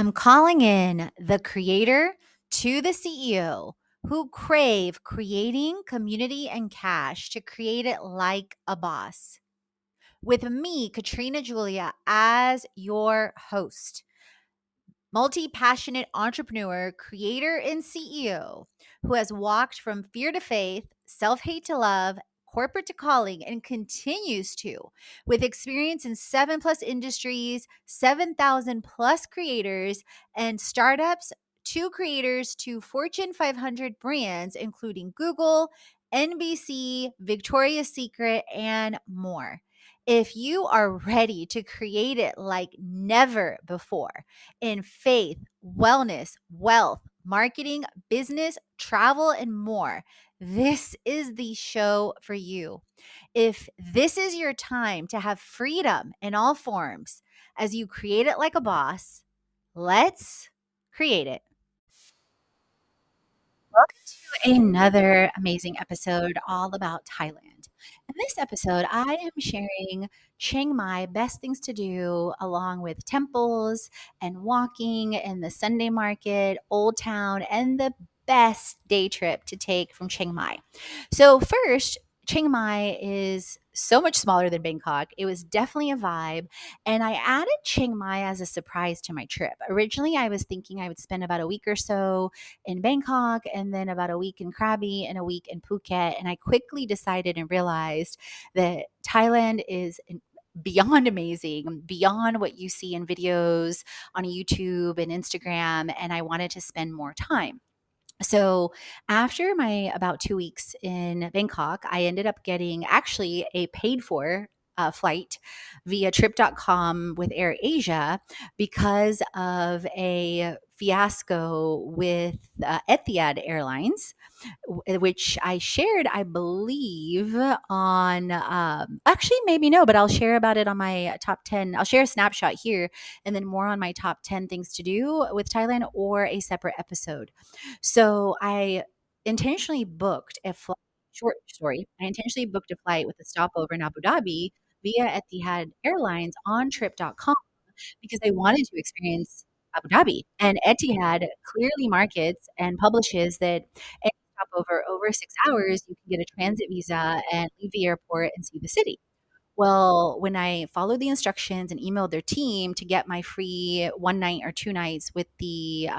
I'm calling in the creator to the CEO who crave creating community and cash to create it like a boss. With me, Katrina Julia, as your host, multi passionate entrepreneur, creator, and CEO who has walked from fear to faith, self hate to love, corporate to calling, and continues to, with experience in 7+ industries, 7,000 plus creators, and startups, to creators to Fortune 500 brands, including Google, NBC, Victoria's Secret, and more. If you are ready to create it like never before, in faith, wellness, wealth, marketing, business, travel, and more, this is the show for you. If this is your time to have freedom in all forms as you create it like a boss, let's create it. Welcome to another amazing episode all about Thailand. In this episode, I am sharing Chiang Mai best things to do along with temples and walking in the Sunday market, Old Town, and the best day trip to take from Chiang Mai. So, first, Chiang Mai is so much smaller than Bangkok. It was definitely a vibe. And I added Chiang Mai as a surprise to my trip. Originally, I was thinking I would spend about a week or so in Bangkok and then about a week in Krabi and a week in Phuket. And I quickly decided and realized that Thailand is beyond amazing, beyond what you see in videos on YouTube and Instagram. And I wanted to spend more time. So after my about 2 weeks in Bangkok, I ended up getting actually a paid for flight via trip.com with Air Asia because of a fiasco with Etihad Airlines, which I shared, I believe, on actually, maybe no, but I'll share about it on my top 10. I'll share a snapshot here and then more on my top 10 things to do with Thailand or a separate episode. So I intentionally booked a flight. Short story. I intentionally booked a flight with a stopover in Abu Dhabi via Etihad Airlines on trip.com because I wanted to experience Abu Dhabi. And Etihad clearly markets and publishes that any stopover over 6 hours, you can get a transit visa and leave the airport and see the city. Well, when I followed the instructions and emailed their team to get my free 1 night or 2 nights with the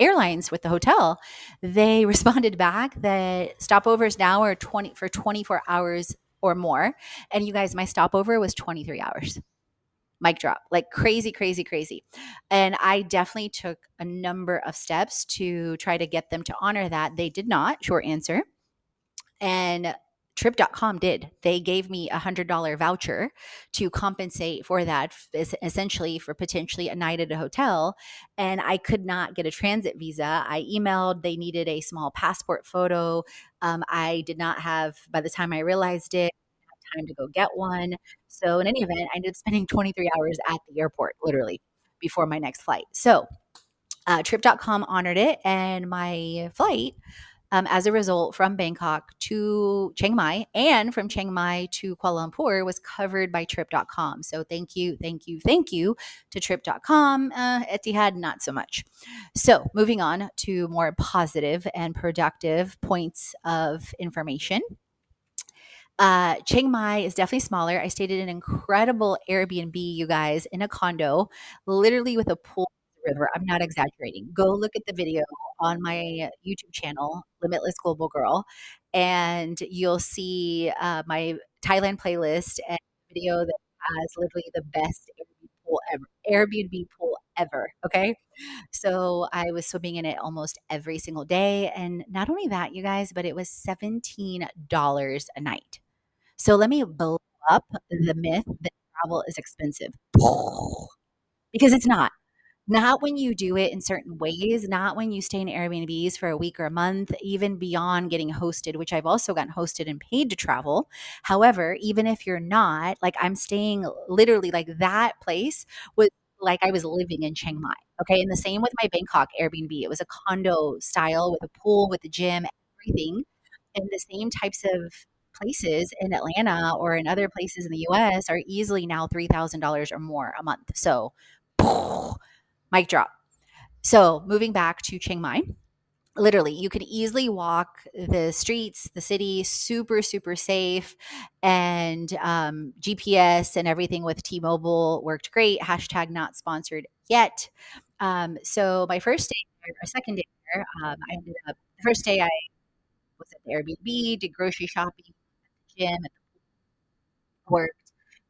airlines with the hotel, they responded back that stopovers now are 24 hours or more. And you guys, my stopover was 23 hours. Mic drop, like crazy, crazy, crazy. And I definitely took a number of steps to try to get them to honor that. They did not, short answer. And trip.com did. They gave me $100 voucher to compensate for that, essentially for potentially a night at a hotel. And I could not get a transit visa. I emailed, they needed a small passport photo. I did not have, by the time I realized it, time to go get one. So in any event, I ended up spending 23 hours at the airport, literally, before my next flight. So trip.com honored it, and my flight as a result, from Bangkok to Chiang Mai and from Chiang Mai to Kuala Lumpur was covered by trip.com. So thank you, thank you, thank you to trip.com. Etihad, not so much. So moving on to more positive and productive points of information. Chiang Mai is definitely smaller. I stayed in an incredible Airbnb, you guys, in a condo, literally with a pool river. I'm not exaggerating. Go look at the video on my YouTube channel, Limitless Global Girl, and you'll see my Thailand playlist and video that has literally the best Airbnb pool ever. Airbnb pool ever. Okay. So I was swimming in it almost every single day. And not only that, you guys, but it was $17 a night. So let me blow up the myth that travel is expensive because it's not. Not when you do it in certain ways, not when you stay in Airbnbs for a week or a month, even beyond getting hosted, which I've also gotten hosted and paid to travel. However, even if you're not, like I'm staying literally like that place was like I was living in Chiang Mai. Okay. And the same with my Bangkok Airbnb. It was a condo style with a pool, with a gym, everything. And the same types of places in Atlanta or in other places in the US are easily now $3,000 or more a month. So Mic drop. So moving back to Chiang Mai, literally you could easily walk the streets, the city, super super safe, and GPS and everything with T-Mobile worked great. Hashtag not sponsored yet. So my first day there, or second day there, I ended up the first day I was at the Airbnb, did grocery shopping, gym, worked.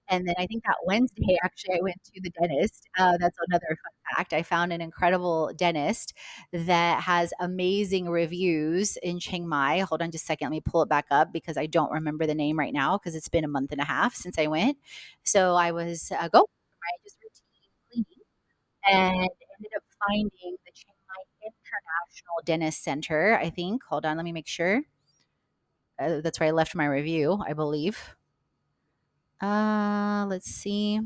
And then I think that Wednesday, actually, I went to the dentist. That's another fun fact. I found an incredible dentist that has amazing reviews in Chiang Mai. Hold on just a second. Let me pull it back up because I don't remember the name right now because it's been a month and a half since I went. So I was go for my just routine cleaning and ended up finding the Chiang Mai International Dentist Center, I think. Hold on, let me make sure. That's where I left my review, I believe. Let's see.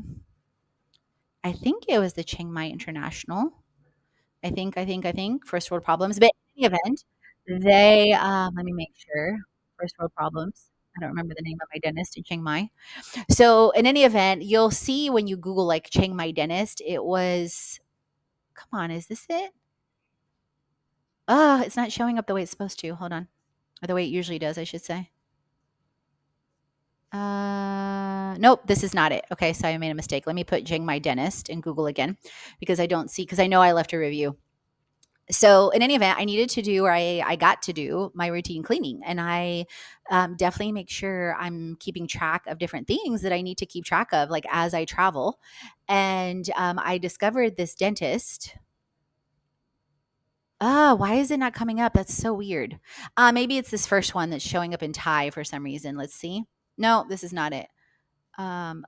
I think it was the Chiang Mai International. I think first world problems. But in any event, they let me make sure. First world problems. I don't remember the name of my dentist in Chiang Mai. So in any event, you'll see when you Google like Chiang Mai dentist, it was come on, is this it? It's not showing up the way it's supposed to. Hold on. Or the way it usually does, I should say. Nope, this is not it. Okay, so I made a mistake. Let me put Chiang Mai dentist in Google again because I don't see because I know I left a review. So in any event, I needed to do or I got to do my routine cleaning, and I definitely make sure I'm keeping track of different things that I need to keep track of, like as I travel. And I discovered this dentist. Why is it not coming up? That's so weird. Maybe it's this first one that's showing up in Thai for some reason. Let's see. No, this is not it. Um,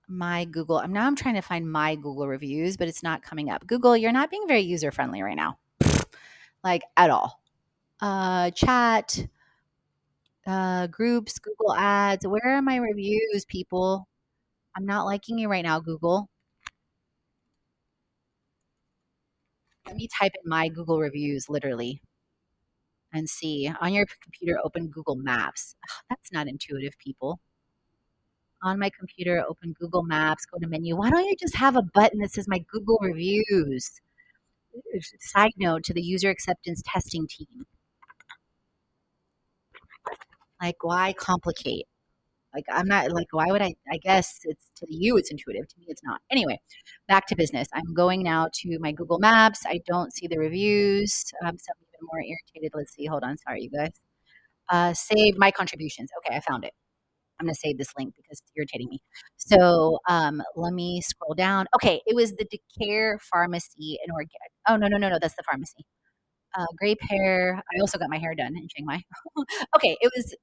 my Google. I'm trying to find my Google reviews, but it's not coming up. Google, you're not being very user friendly right now, like at all. Chat, groups, Google Ads. Where are my reviews, people? I'm not liking you right now, Google. Let me type in my Google reviews, literally, and see. On your computer, open Google Maps. Ugh, that's not intuitive, people. On my computer, open Google Maps, go to menu. Why don't you just have a button that says my Google reviews? Side note to the user acceptance testing team. Like, why complicate? Like, I'm not like, why would I guess it's to you, it's intuitive. To me, it's not. Anyway, back to business. I'm going now to my Google Maps. I don't see the reviews. So I'm even more irritated. Let's see. Hold on. Sorry, you guys. Save my contributions. Okay, I found it. I'm going to save this link because it's irritating me. So let me scroll down. Okay, it was the Decare Pharmacy in Oregon. Oh, no, no, no, no. That's the pharmacy. Grape hair. I also got my hair done in Chiang Mai. Okay, it was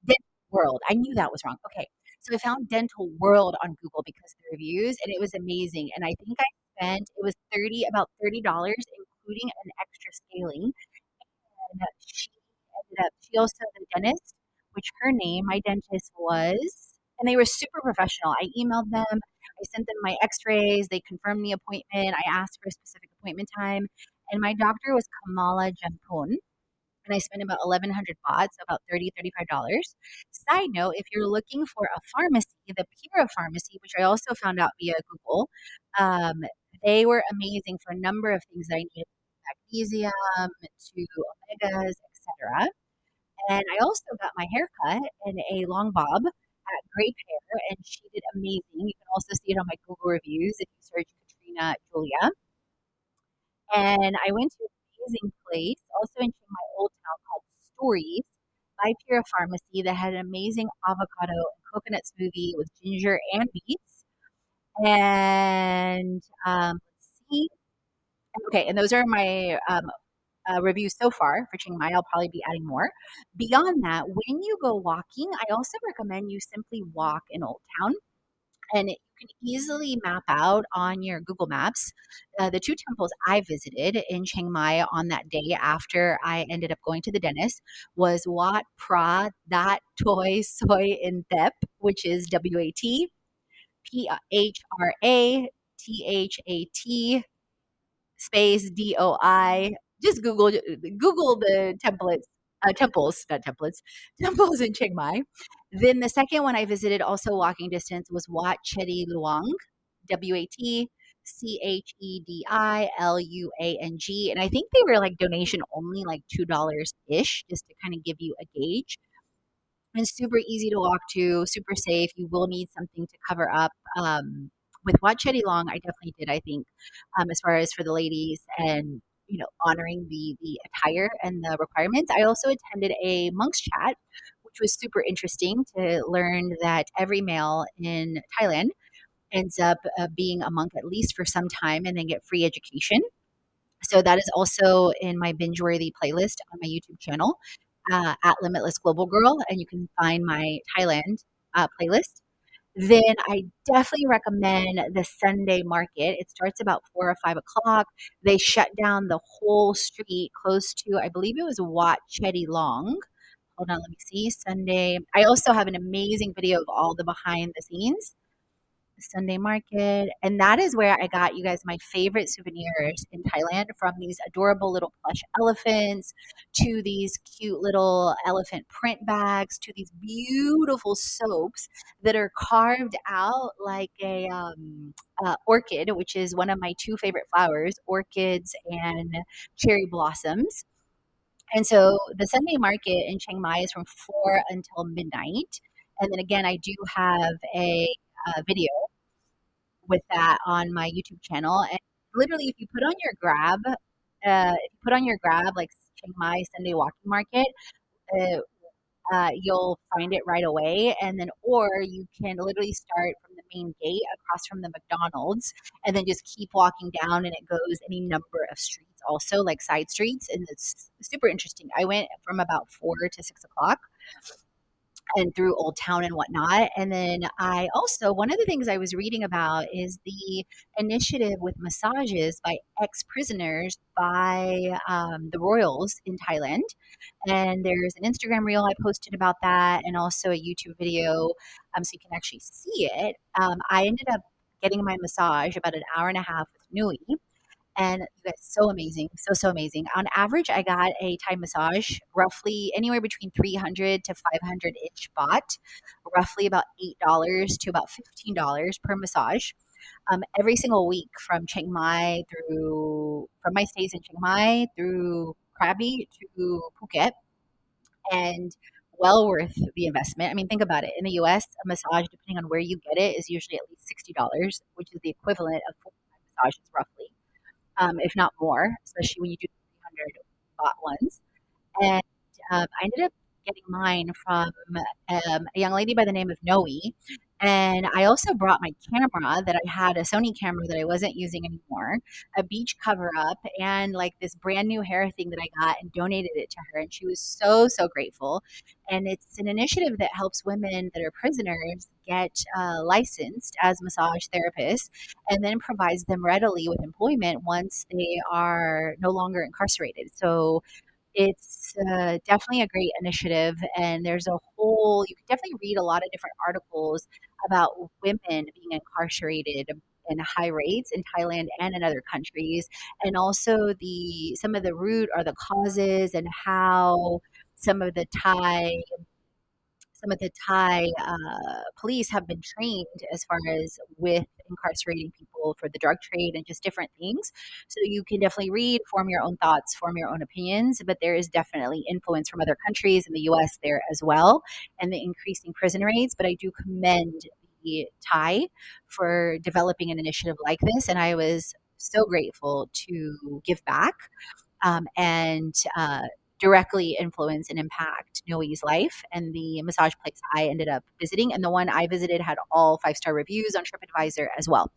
Dental World. I knew that was wrong. Okay. So I found Dental World on Google because of the reviews and it was amazing. And I think I spent it was about $30, including an extra scaling. And she also the dentist, which her name, my dentist was, and they were super professional. I emailed them, I sent them my x-rays, they confirmed the appointment, I asked for a specific appointment time, and my doctor was Kamala Jampun, and I spent about 1,100 baht, so about $35. Side note, if you're looking for a pharmacy, the Pura Pharmacy, which I also found out via Google, um, they were amazing for a number of things that I needed, magnesium to omegas, etc. And I also got my hair cut in a long bob at Grape Hair, and she did amazing. You can also see it on my Google reviews if you search Katrina Julia. And I went to an amazing place, also in Chiang Mai Old Town, called Stories by Pura Pharmacy that had an amazing avocado and coconut smoothie with ginger and beets. And let's see. Okay, and those are my reviews so far for Chiang Mai. I'll probably be adding more. Beyond that, when you go walking, I also recommend you simply walk in Old Town. And you can easily map out on your Google Maps the two temples I visited in Chiang Mai on that day after I ended up going to the dentist was Wat Pra Dat Toi Soi In Thep, which is WATPHRATHAT space DOI. Just Google the temples, not templates, temples in Chiang Mai. Then the second one I visited, also walking distance, was Wat Chedi Luang, WAT Chediluang. And I think they were like donation only, like $2 ish, just to kind of give you a gauge. And super easy to walk to, super safe. You will need something to cover up. With Wat Chetty Long, I definitely did, I think, as far as for the ladies and, honoring the attire and the requirements. I also attended a monk's chat, which was super interesting to learn that every male in Thailand ends up being a monk at least for some time and then get free education. So that is also in my binge worthy playlist on my YouTube channel, at Limitless Global Girl, and you can find my Thailand playlist. Then I definitely recommend the Sunday market. It starts about 4 or 5 o'clock. They shut down the whole street close to, I believe it was Wat Chetty Long. Hold on, let me see. Sunday. I also have an amazing video of all the behind the scenes. Sunday market. And that is where I got you guys my favorite souvenirs in Thailand, from these adorable little plush elephants to these cute little elephant print bags to these beautiful soaps that are carved out like a orchid, which is one of my two favorite flowers, orchids and cherry blossoms. And so the Sunday market in Chiang Mai is from 4 until midnight. And then again, I do have a video with that on my YouTube channel. And literally, if you put on your grab like Chiang Mai Sunday Walking Market, uh, you'll find it right away. And then, or you can literally start from the main gate across from the McDonald's, and then just keep walking down, and it goes any number of streets, also like side streets, and it's super interesting. I went from about 4 to 6 o'clock and through Old Town and whatnot. And then I also, one of the things I was reading about is the initiative with massages by ex prisoners by the royals in Thailand. And there's an Instagram reel I posted about that, and also a YouTube video, so you can actually see it. I ended up getting my massage about an hour and a half with Nui, and you guys, so amazing, so amazing. On average, I got a Thai massage roughly anywhere between 300 to 500 ish baht, roughly about $8 to about $15 per massage. Every single week from from my stays in Chiang Mai through Krabi to Phuket, and well worth the investment. I mean, think about it. In the US, a massage, depending on where you get it, is usually at least $60, which is the equivalent of 4 massages roughly, if not more, especially when you do 300 baht ones. And I ended up getting mine from a young lady by the name of Noe. And I also brought my camera that I had, a Sony camera that I wasn't using anymore, a beach cover up, and like this brand new hair thing that I got, and donated it to her. And she was so grateful. And it's an initiative that helps women that are prisoners get licensed as massage therapists, and then provides them readily with employment once they are no longer incarcerated. So it's definitely a great initiative, and you can definitely read a lot of different articles about women being incarcerated in high rates in Thailand and in other countries, and also the some of the root or the causes, and how some of the Thai police have been trained as far as with incarcerating people for the drug trade and just different things. So you can definitely read, form your own thoughts, form your own opinions, but there is definitely influence from other countries in the US there as well, and the increasing prison rates. But I do commend the Thai for developing an initiative like this, and I was so grateful to give back, and directly influence and impact Noe's life and the massage place I ended up visiting. And the one I visited had all 5-star reviews on TripAdvisor as well.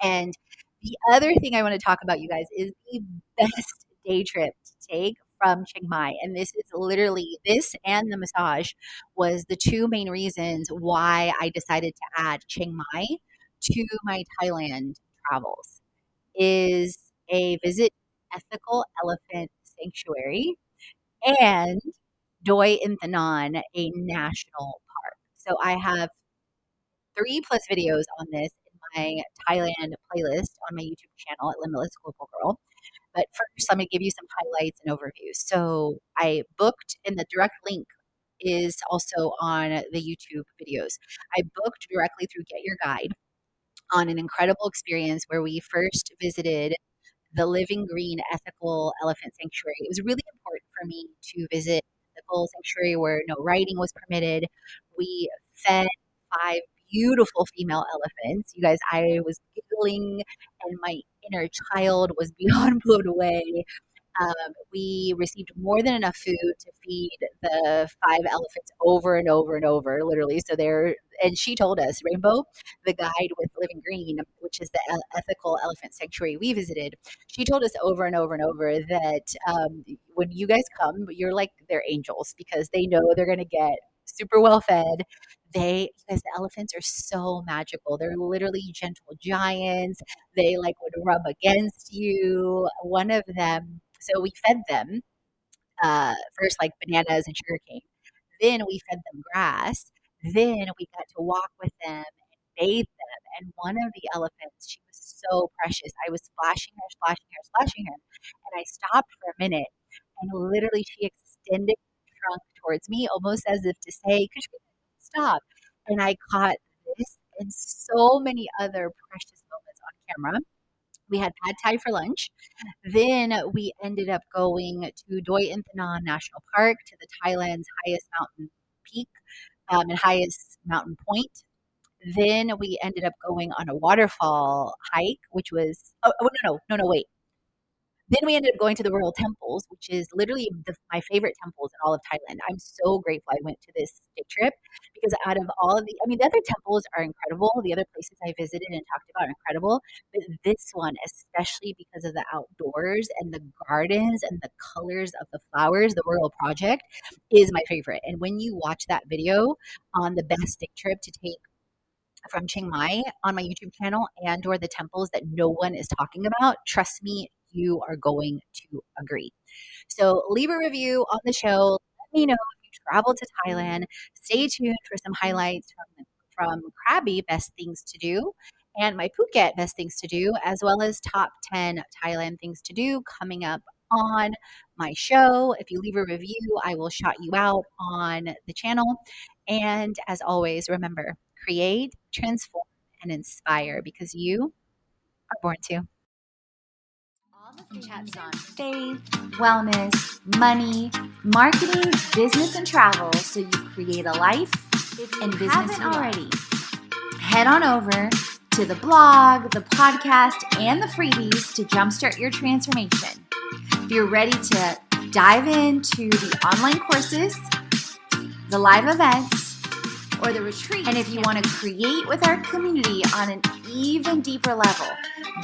And the other thing I want to talk about, you guys, is the best day trip to take from Chiang Mai. And this is literally, this and the massage was the two main reasons why I decided to add Chiang Mai to my Thailand travels, is a visit ethical elephant sanctuary and Doi Inthanon, a national park. So I have 3+ videos on this in my Thailand playlist on my YouTube channel at Limitless Global Girl. But first, let me give you some highlights and overviews. So I booked, and the direct link is also on the YouTube videos. I booked directly through Get Your Guide. on an incredible experience where we first visited the Living Green Ethical Elephant Sanctuary. It was really important for me to visit ethical sanctuary where no riding was permitted. We fed five beautiful female elephants. You guys, I was giggling and my inner child was beyond blown away. We received more than enough food to feed the five elephants over and over and over, literally. So they're, and she told us, Rainbow, the guide with Living Green, which is the ethical elephant sanctuary we visited, she told us over and over and over that when you guys come, you're like their angels because they know they're going to get super well fed. Because the elephants are so magical. They're literally gentle giants. They like would rub against you. One of them, so we fed them first like bananas and sugarcane. Then we fed them grass. Then we got to walk with them and bathe them. And one of the elephants, she was so precious. I was splashing her, splashing her, splashing her. And I stopped for a minute and literally she extended her trunk towards me almost as if to say, Katrina, stop. And I caught this and so many other precious moments on camera. We had pad thai for lunch. Then we ended up going to Doi Inthanon National Park to the Thailand's highest mountain peak and highest mountain point. Then we ended up going on a waterfall hike, which was no, wait. Then we ended up going to the royal temples, which is literally my favorite temples in all of Thailand. I'm so grateful I went to this day trip because out of all of the other temples are incredible. The other places I visited and talked about are incredible. But this one, especially because of the outdoors and the gardens and the colors of the flowers, the Royal Project is my favorite. And when you watch that video on the best day trip to take from Chiang Mai on my YouTube channel and or the temples that no one is talking about, trust me, you are going to agree. So leave a review on the show. Let me know if you travel to Thailand. Stay tuned for some highlights from Krabi best things to do and my Phuket best things to do, as well as top 10 Thailand things to do coming up on my show. If you leave a review, I will shout you out on the channel. And as always, remember, create, transform, and inspire because you are born to. All the chats on faith, wellness, money, marketing, business, and travel so you create a life and business you already. Head on over to the blog, the podcast, and the freebies to jumpstart your transformation. If you're ready to dive into the online courses, the live events, or the retreat, and if you want to create with our community on an even deeper level,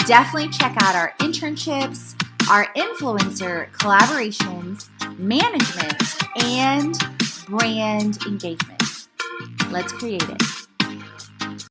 definitely check out our internships, our influencer collaborations, management, and brand engagement. Let's create it.